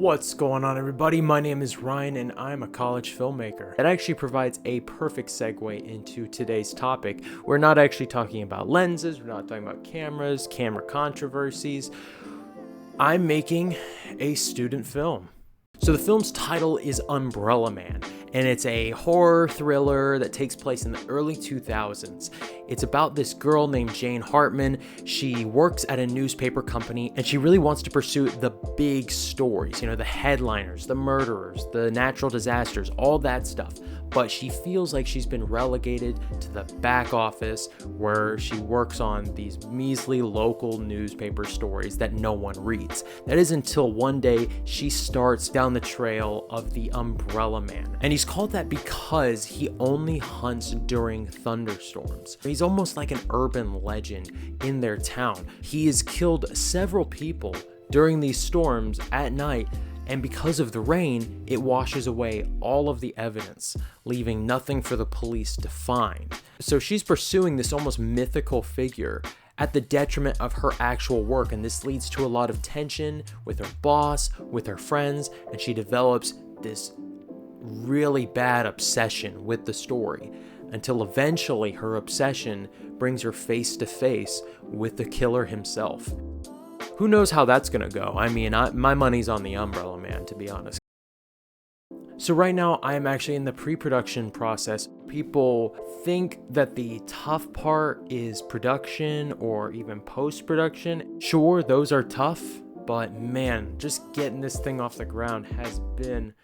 What's going on, everybody? My name is Ryan and I'm a college filmmaker. That actually provides a perfect segue into today's topic. We're not actually talking about lenses, we're not talking about cameras, camera controversies. I'm making a student film. So the film's title is Umbrella Man, and it's a horror thriller that takes place in the early 2000s. It's about this girl named Jane Hartman. She works at a newspaper company, and she really wants to pursue the big stories, the headliners, the murderers, the natural disasters, all that stuff. But she feels like she's been relegated to the back office where she works on these measly local newspaper stories that no one reads. That is until one day she starts down the trail of the Umbrella Man. And he's called that because he only hunts during thunderstorms. He's almost like an urban legend in their town. He has killed several people during these storms at night, and because of the rain, it washes away all of the evidence, leaving nothing for the police to find. So she's pursuing this almost mythical figure at the detriment of her actual work, and this leads to a lot of tension with her boss, with her friends, and she develops this really bad obsession with the story until eventually her obsession brings her face to face with the killer himself. Who knows how that's gonna go? I mean, my money's on the Umbrella Man, to be honest. So right now, I am actually in the pre-production process. People think that the tough part is production or even post-production. Sure, those are tough, but man, just getting this thing off the ground has been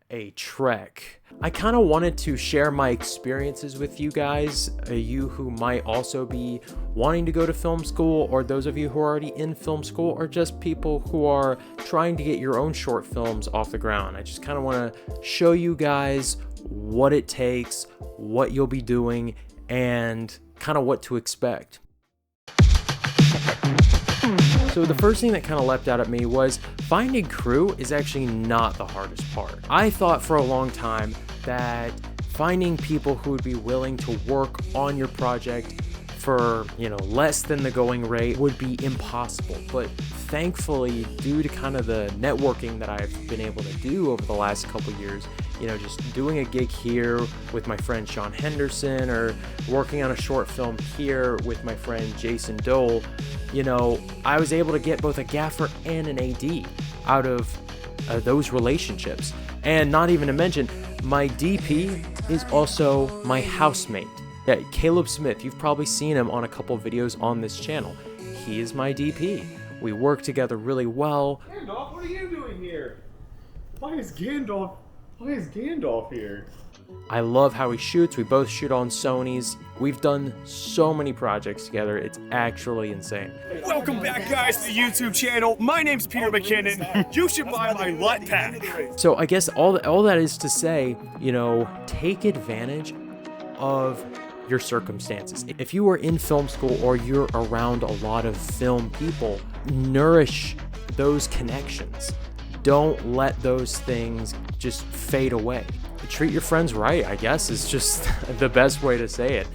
a trek. I kind of wanted to share my experiences with you guys, you who might also be wanting to go to film school, or those of you who are already in film school, or just people who are trying to get your own short films off the ground. I just kind of want to show you guys what it takes, what you'll be doing, and kind of what to expect. So the first thing that kind of leapt out at me was finding crew is actually not the hardest part. I thought for a long time that finding people who would be willing to work on your project for, less than the going rate would be impossible. But thankfully, due to kind of the networking that I've been able to do over the last couple years, just doing a gig here with my friend Sean Henderson, or working on a short film here with my friend Jason Dole, I was able to get both a gaffer and an AD out of those relationships. And not even to mention, my DP is also my housemate. Yeah, Caleb Smith, you've probably seen him on a couple videos on this channel. He is my DP. We work together really well. Gandalf, what are you doing here? Why is Gandalf here? I love how he shoots. We both shoot on Sonys. We've done so many projects together. It's actually insane. Welcome back, guys, to the YouTube channel. My name's Peter McKinnon. You should buy my LUT pack. So I guess all that is to say, take advantage of your circumstances. If you are in film school or you're around a lot of film people, nourish those connections. Don't let those things just fade away. Treat your friends right, I guess, is just the best way to say it.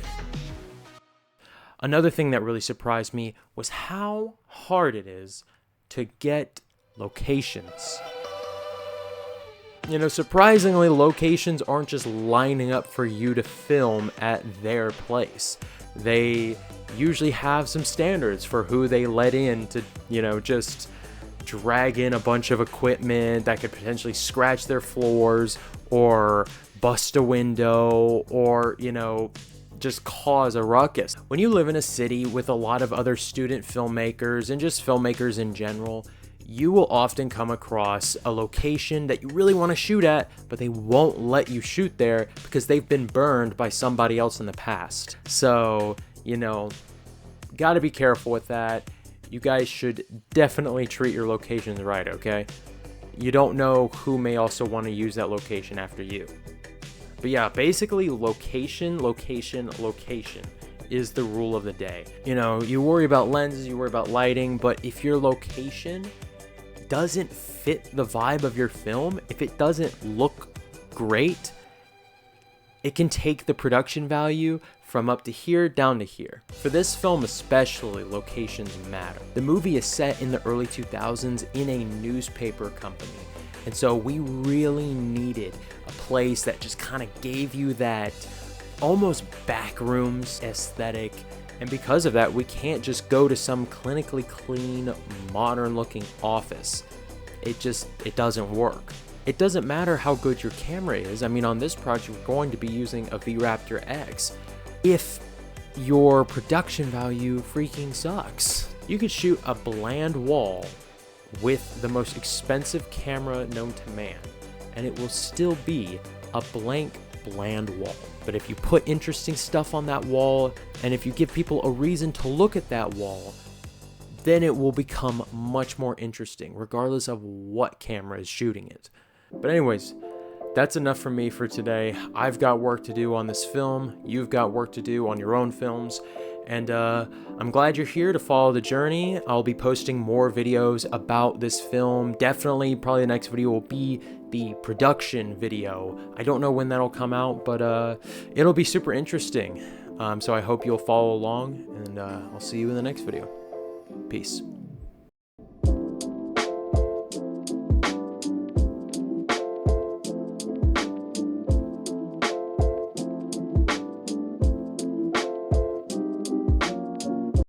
Another thing that really surprised me was how hard it is to get locations. Surprisingly, locations aren't just lining up for you to film at their place. They usually have some standards for who they let in to, just drag in a bunch of equipment that could potentially scratch their floors or bust a window or, just cause a ruckus. When you live in a city with a lot of other student filmmakers and just filmmakers in general, you will often come across a location that you really want to shoot at, but they won't let you shoot there because they've been burned by somebody else in the past. So, got to be careful with that. You guys should definitely treat your locations right, okay? You don't know who may also want to use that location after you. But yeah, basically location is the rule of the day. You worry about lenses, you worry about lighting, but if your location doesn't fit the vibe of your film, if it doesn't look great, it can take the production value from up to here down to here. For this film especially, locations matter. The movie is set in the early 2000s in a newspaper company. And so we really needed a place that just kind of gave you that almost backrooms aesthetic. And because of that, we can't just go to some clinically clean, modern looking office. It doesn't work. It doesn't matter how good your camera is. I mean, on this project, we're going to be using a V-Raptor X. If your production value freaking sucks, you could shoot a bland wall with the most expensive camera known to man, and it will still be a blank, bland wall. But if you put interesting stuff on that wall, and if you give people a reason to look at that wall, then it will become much more interesting, regardless of what camera is shooting it. But anyways, that's enough from me for today. I've got work to do on this film. You've got work to do on your own films. And I'm glad you're here to follow the journey. I'll be posting more videos about this film. Definitely, probably the next video will be the production video. I don't know when that'll come out, but it'll be super interesting. So I hope you'll follow along, and I'll see you in the next video. Peace.